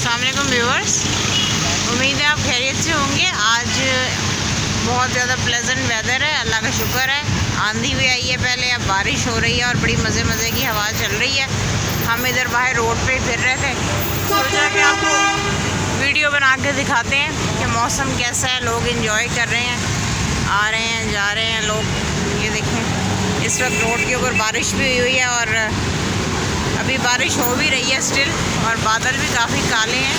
अस्सलाम वालेकुम व्यूअर्स, उम्मीद है आप खैरियत से होंगे। आज बहुत ज़्यादा प्लेजेंट वेदर है, अल्लाह का शुक्र है। आंधी भी आई है पहले, अब बारिश हो रही है और बड़ी मज़े मज़े की हवा चल रही है। हम इधर बाहर रोड पे फिर रहे थे, सोचा कि आपको वीडियो बना के दिखाते हैं कि मौसम कैसा है। लोग इंजॉय कर रहे हैं, आ रहे हैं जा रहे हैं लोग। ये देखें, इस वक्त रोड के ऊपर बारिश भी हुई है और अभी बारिश हो भी रही है स्टिल, और बादल भी काफ़ी काले हैं।